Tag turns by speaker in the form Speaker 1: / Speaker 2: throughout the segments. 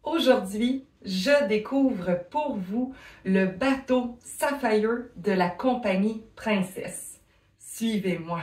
Speaker 1: Aujourd'hui, je découvre pour vous le bateau Sapphire de la compagnie Princess. Suivez-moi.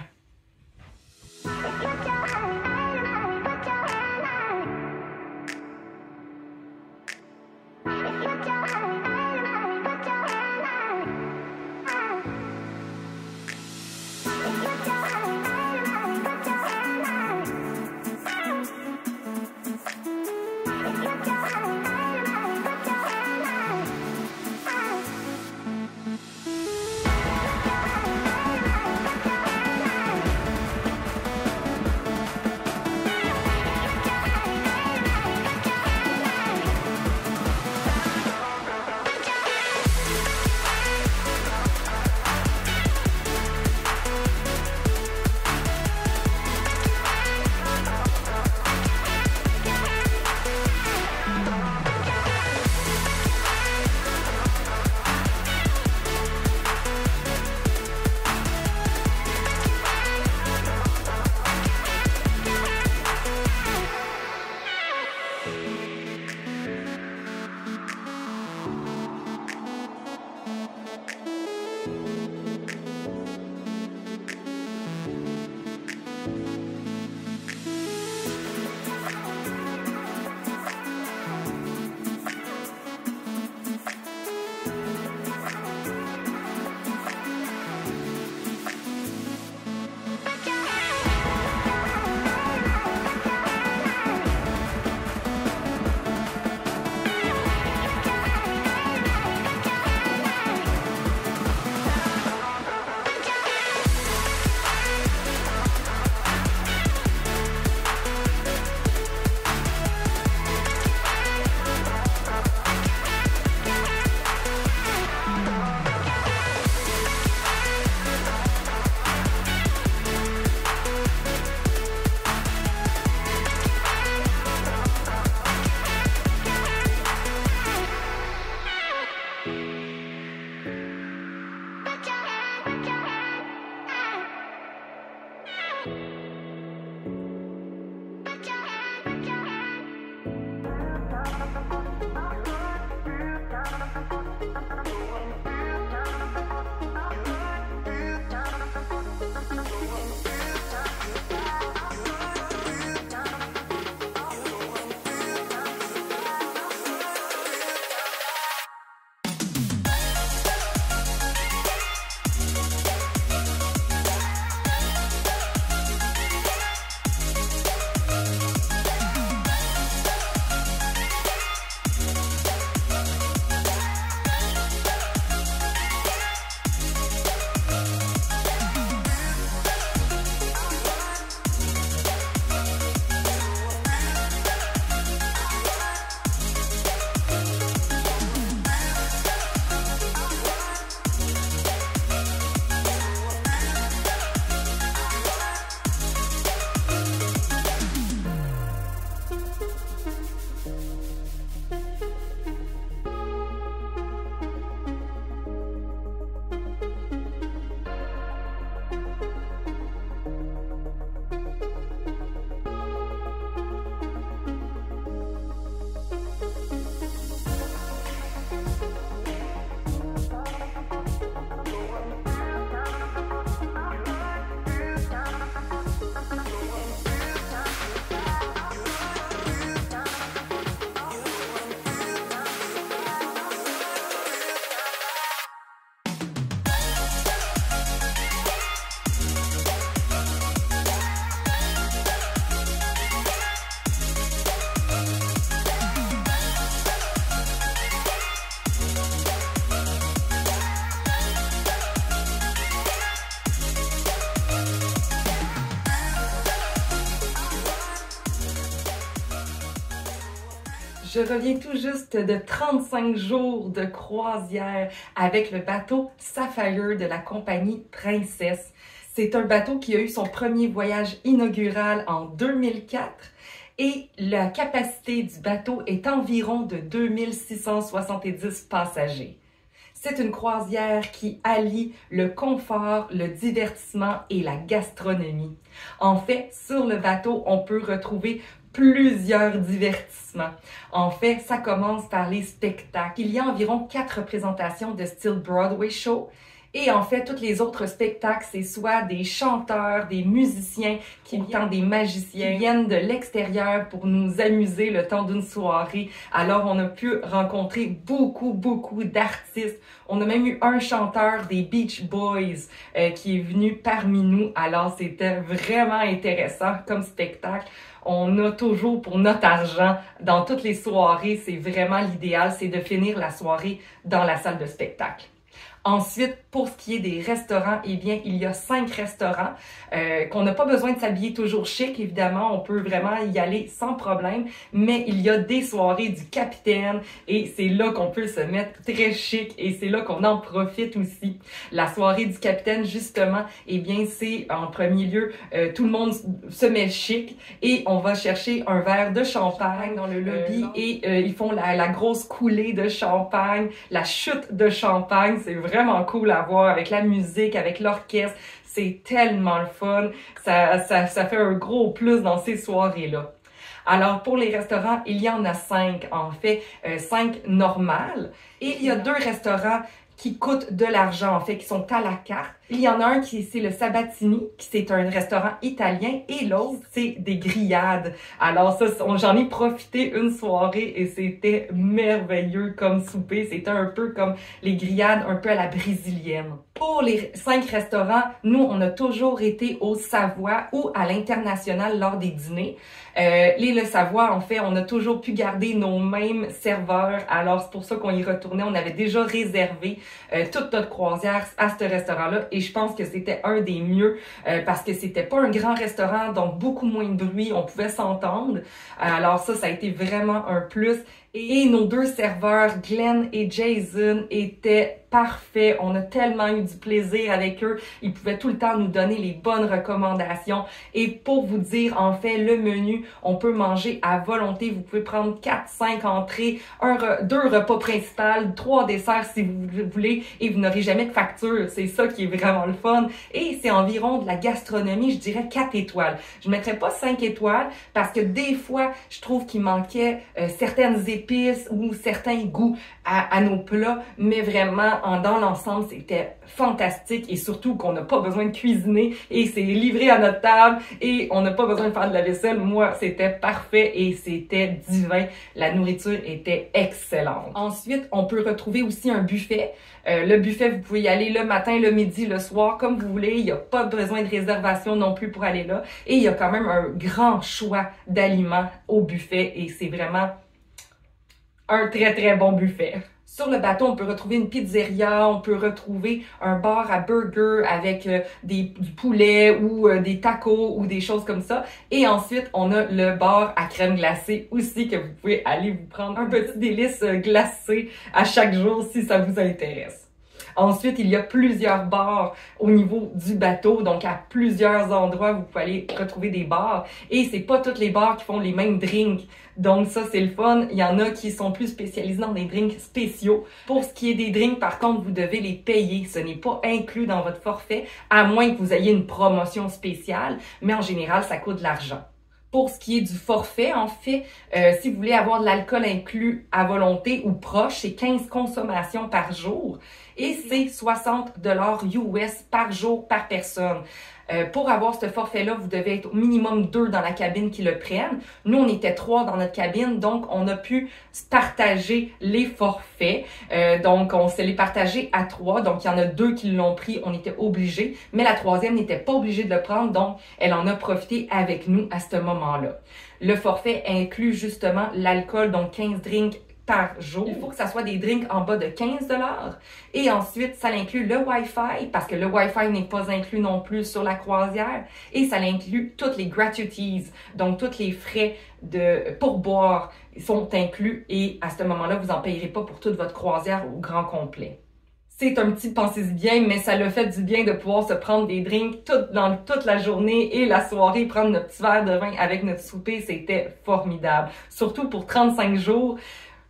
Speaker 1: Je reviens tout juste de 35 jours de croisière avec le bateau Sapphire de la compagnie Princess. C'est un bateau qui a eu son premier voyage inaugural en 2004 et la capacité du bateau est environ de 2670 passagers. C'est une croisière qui allie le confort, le divertissement et la gastronomie. En fait, sur le bateau, on peut retrouver plusieurs divertissements. En fait, ça commence par les spectacles. Il y a environ 4 représentations de style Broadway show. Et en fait, tous les autres spectacles, c'est soit des chanteurs, des musiciens, des magiciens qui viennent de l'extérieur pour nous amuser le temps d'une soirée. Alors, on a pu rencontrer beaucoup d'artistes. On a même eu un chanteur des Beach Boys qui est venu parmi nous. Alors, c'était vraiment intéressant comme spectacle. On a toujours pour notre argent dans toutes les soirées. C'est vraiment l'idéal, c'est de finir la soirée dans la salle de spectacle. Ensuite, pour ce qui est des restaurants, eh bien, il y a 5 restaurants qu'on n'a pas besoin de s'habiller toujours chic. Évidemment, on peut vraiment y aller sans problème, mais il y a des soirées du capitaine et c'est là qu'on peut se mettre très chic et c'est là qu'on en profite aussi. La soirée du capitaine, justement, eh bien, c'est en premier lieu, tout le monde se met chic et on va chercher un verre de champagne dans le lobby et ils font la grosse coulée de champagne, la chute de champagne. C'est vraiment cool à voir avec la musique, avec l'orchestre. C'est tellement le fun. Ça fait un gros plus dans ces soirées-là. Alors, pour les restaurants, il y en a 5, en fait, 5 normales. Et il y a 2 restaurants qui coûtent de l'argent, en fait, qui sont à la carte. Il y en a un c'est le Sabatini, qui c'est un restaurant italien, et l'autre, c'est des grillades. Alors ça, j'en ai profité une soirée et c'était merveilleux comme souper. C'était un peu comme les grillades, un peu à la brésilienne. Pour les 5 restaurants, nous, on a toujours été au Savoie ou à l'international lors des dîners. Le Savoie, en fait, on a toujours pu garder nos mêmes serveurs. Alors, c'est pour ça qu'on y retournait. On avait déjà réservé toute notre croisière à ce restaurant-là. Et je pense que c'était un des mieux parce que c'était pas un grand restaurant, donc beaucoup moins de bruit. On pouvait s'entendre. Alors ça a été vraiment un plus. Et nos 2 serveurs, Glenn et Jason, étaient parfaits. On a tellement eu du plaisir avec eux. Ils pouvaient tout le temps nous donner les bonnes recommandations. Et pour vous dire, en fait, le menu, on peut manger à volonté. Vous pouvez prendre 4, 5 entrées, 2 repas principaux, 3 desserts si vous voulez, et vous n'aurez jamais de facture. C'est ça qui est vraiment le fun. Et c'est environ de la gastronomie, je dirais 4 étoiles. Je ne mettrais pas 5 étoiles parce que des fois, je trouve qu'il manquait certaines épices ou certains goûts à nos plats, mais vraiment, dans l'ensemble, c'était fantastique et surtout qu'on n'a pas besoin de cuisiner et c'est livré à notre table et on n'a pas besoin de faire de la vaisselle. Moi, c'était parfait et c'était divin. La nourriture était excellente. Ensuite, on peut retrouver aussi un buffet. Le buffet, vous pouvez y aller le matin, le midi, le soir, comme vous voulez. Il n'y a pas besoin de réservation non plus pour aller là. Et il y a quand même un grand choix d'aliments au buffet et c'est vraiment un très bon buffet. Sur le bateau, on peut retrouver une pizzeria, on peut retrouver un bar à burger avec du poulet ou des tacos ou des choses comme ça. Et ensuite, on a le bar à crème glacée aussi que vous pouvez aller vous prendre un petit délice glacé à chaque jour si ça vous intéresse. Ensuite, il y a plusieurs bars au niveau du bateau, donc à plusieurs endroits, vous pouvez aller retrouver des bars. Et c'est pas tous les bars qui font les mêmes drinks. Donc ça, c'est le fun. Il y en a qui sont plus spécialisés dans des drinks spéciaux. Pour ce qui est des drinks, par contre, vous devez les payer. Ce n'est pas inclus dans votre forfait, à moins que vous ayez une promotion spéciale. Mais en général, ça coûte de l'argent. Pour ce qui est du forfait, en fait, si vous voulez avoir de l'alcool inclus à volonté ou proche, c'est 15 consommations par jour et c'est 60 $ US par jour par personne. Pour avoir ce forfait-là, vous devez être au minimum 2 dans la cabine qui le prennent. Nous, on était 3 dans notre cabine, donc on a pu partager les forfaits. Donc, on s'est les partagés à 3. Donc, il y en a 2 qui l'ont pris, on était obligés. Mais la 3e n'était pas obligée de le prendre, donc elle en a profité avec nous à ce moment-là. Le forfait inclut justement l'alcool, donc 15 drinks par jour. Il faut que ça soit des drinks en bas de 15 $. Et ensuite, ça inclut le Wi-Fi, parce que le Wi-Fi n'est pas inclus non plus sur la croisière. Et ça inclut toutes les gratuities, donc tous les frais de pourboire sont inclus. Et à ce moment-là, vous n'en payerez pas pour toute votre croisière au grand complet. C'est un petit pensez-y bien, mais ça l'a fait du bien de pouvoir se prendre des drinks toute la journée et la soirée, prendre notre petit verre de vin avec notre souper, c'était formidable. Surtout pour 35 jours.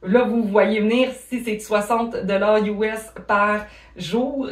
Speaker 1: Là, vous voyez venir, si c'est 60 $ US par jour,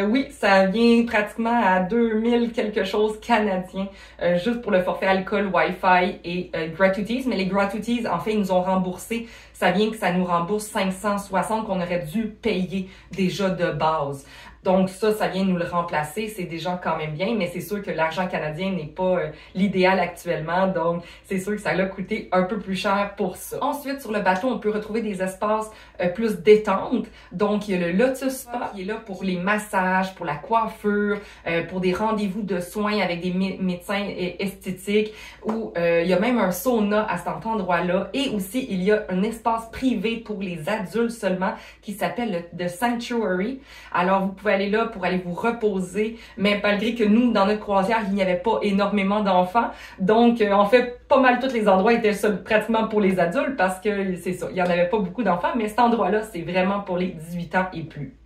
Speaker 1: oui, ça vient pratiquement à 2000 quelque chose canadiens, juste pour le forfait alcool, Wi-Fi et gratuities. Mais les gratuities, en fait, ils nous ont remboursé. Ça vient que ça nous rembourse 560 qu'on aurait dû payer déjà de base. Donc ça vient nous le remplacer. C'est déjà quand même bien, mais c'est sûr que l'argent canadien n'est pas l'idéal actuellement. Donc, c'est sûr que ça l'a coûté un peu plus cher pour ça. Ensuite, sur le bateau, on peut retrouver des espaces plus détente. Donc, il y a le Lotus Spa qui est là pour les massages, pour la coiffure, pour des rendez-vous de soins avec des médecins esthétiques, ou il y a même un sauna à cet endroit-là. Et aussi, il y a un espace privé pour les adultes seulement qui s'appelle le The Sanctuary. Alors, vous pouvez aller là pour aller vous reposer, mais malgré que nous, dans notre croisière, il n'y avait pas énormément d'enfants. Donc, en fait, pas mal tous les endroits étaient pratiquement pour les adultes parce que c'est ça, il n'y en avait pas beaucoup d'enfants, mais cet endroit-là, c'est vraiment pour les 18 ans et plus.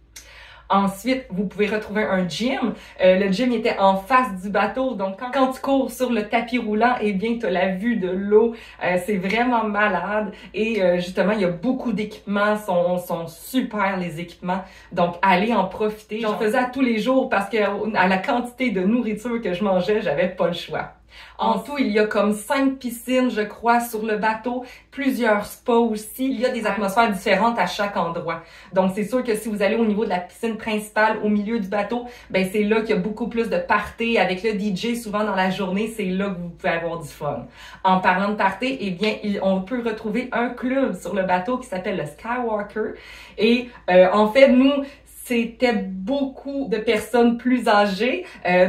Speaker 1: Ensuite, vous pouvez retrouver un gym. Le gym était en face du bateau, donc quand tu cours sur le tapis roulant, eh bien, tu as la vue de l'eau. C'est vraiment malade. Et justement, il y a beaucoup d'équipements, sont super les équipements. Donc, allez en profiter. J'en faisais à tous les jours parce que à la quantité de nourriture que je mangeais, j'avais pas le choix. En tout, il y a comme 5 piscines, je crois, sur le bateau, plusieurs spas aussi. Il y a des atmosphères différentes à chaque endroit. Donc, c'est sûr que si vous allez au niveau de la piscine principale, au milieu du bateau, ben c'est là qu'il y a beaucoup plus de party avec le DJ. Souvent, dans la journée, c'est là que vous pouvez avoir du fun. En parlant de party, eh bien, on peut retrouver un club sur le bateau qui s'appelle le Skywalker. Et en fait, nous, c'était beaucoup de personnes plus âgées,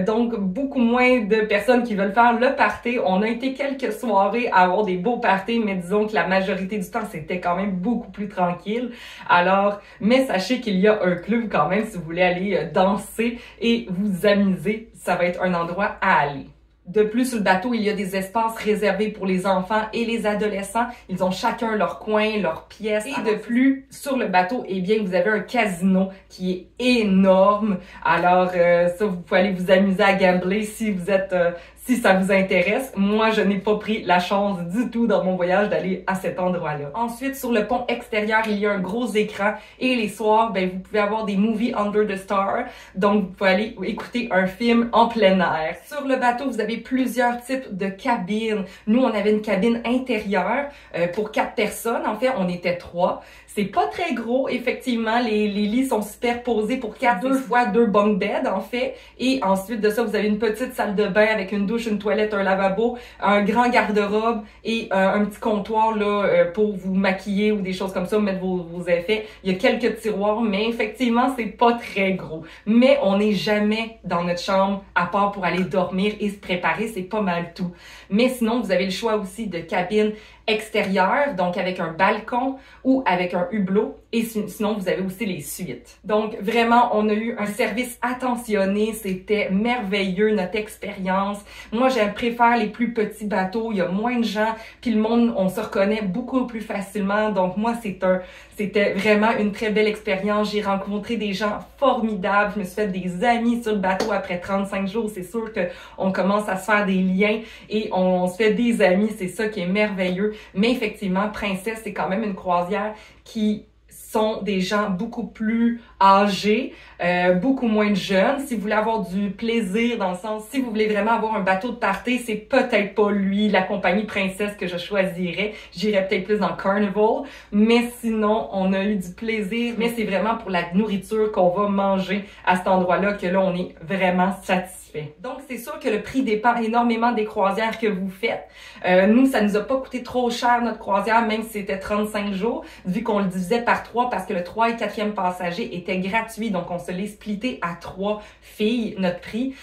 Speaker 1: donc beaucoup moins de personnes qui veulent faire le party. On a été quelques soirées à avoir des beaux parties, mais disons que la majorité du temps, c'était quand même beaucoup plus tranquille. Alors, mais sachez qu'il y a un club quand même si vous voulez aller danser et vous amuser. Ça va être un endroit à aller. De plus, sur le bateau, il y a des espaces réservés pour les enfants et les adolescents. Ils ont chacun leur coin, leur pièce. Et de plus, sur le bateau, eh bien, vous avez un casino qui est énorme. Alors, ça, vous pouvez aller vous amuser à gambler si vous êtes... si ça vous intéresse. Moi, je n'ai pas pris la chance du tout dans mon voyage d'aller à cet endroit-là. Ensuite, sur le pont extérieur, il y a un gros écran et les soirs, ben, vous pouvez avoir des movies under the star. Donc, vous pouvez aller écouter un film en plein air. Sur le bateau, vous avez plusieurs types de cabines. Nous, on avait une cabine intérieure pour 4 personnes. En fait, on était 3. C'est pas très gros, effectivement. Les lits sont superposés pour 4, 2 fois 2 bunk beds, en fait. Et ensuite de ça, vous avez une petite salle de bain avec une douche, une toilette, un lavabo, un grand garde-robe et un petit comptoir là pour vous maquiller ou des choses comme ça, mettre vos effets. Il y a quelques tiroirs, mais effectivement, c'est pas très gros. Mais on n'est jamais dans notre chambre à part pour aller dormir et se préparer. C'est pas mal tout. Mais sinon, vous avez le choix aussi de cabine extérieure, donc avec un balcon ou avec un hublot. Et sinon, vous avez aussi les suites. Donc, vraiment, on a eu un service attentionné. C'était merveilleux, notre expérience. Moi, je préfère les plus petits bateaux. Il y a moins de gens. Puis le monde, on se reconnaît beaucoup plus facilement. Donc, moi, c'était vraiment une très belle expérience. J'ai rencontré des gens formidables. Je me suis fait des amis sur le bateau après 35 jours. C'est sûr qu'on commence à se faire des liens et on se fait des amis. C'est ça qui est merveilleux. Mais effectivement, Princesse, c'est quand même une croisière qui sont des gens beaucoup plus âgés, beaucoup moins de jeunes. Si vous voulez avoir du plaisir, dans le sens, si vous voulez vraiment avoir un bateau de party, c'est peut-être pas lui, la compagnie Princesse que je choisirais. J'irais peut-être plus dans Carnival. Mais sinon, on a eu du plaisir. Mais c'est vraiment pour la nourriture qu'on va manger à cet endroit-là que là, on est vraiment satisfait. Donc, c'est sûr que le prix dépend énormément des croisières que vous faites. Nous, ça nous a pas coûté trop cher, notre croisière, même si c'était 35 jours, vu qu'on le divisait par 3 parce que le 3 et 4e passager étaient gratuits. Donc, on se l'est splitté à 3 filles, notre prix.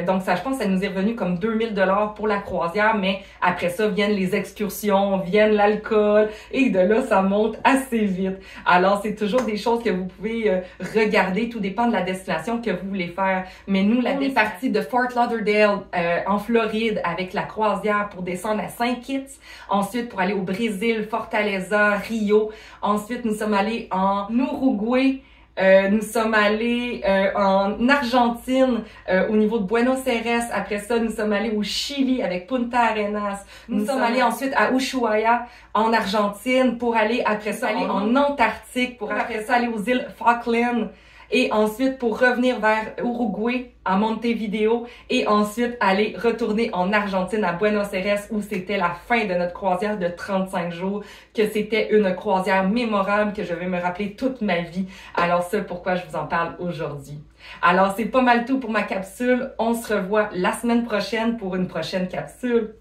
Speaker 1: Donc, ça, je pense, ça nous est revenu comme 2000 $ pour la croisière, mais après ça, viennent les excursions, viennent l'alcool, et de là, ça monte assez vite. Alors, c'est toujours des choses que vous pouvez regarder. Tout dépend de la destination que vous voulez faire. Mais nous, la partie de Fort Lauderdale, en Floride, avec la croisière pour descendre à Saint-Kitts. Ensuite, pour aller au Brésil, Fortaleza, Rio. Ensuite, nous sommes allés en Uruguay, Nous sommes allés en Argentine, au niveau de Buenos Aires. Après ça, nous sommes allés au Chili avec Punta Arenas. Nous sommes allés ensuite à Ushuaia, en Argentine, pour aller après ça aller en Antarctique, pour après ça aller aux îles Falkland. Et ensuite, pour revenir vers Uruguay, à Montevideo, et ensuite aller retourner en Argentine, à Buenos Aires, où c'était la fin de notre croisière de 35 jours, que c'était une croisière mémorable que je vais me rappeler toute ma vie. Alors c'est pourquoi je vous en parle aujourd'hui. Alors c'est pas mal tout pour ma capsule. On se revoit la semaine prochaine pour une prochaine capsule.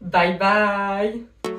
Speaker 1: Bye bye!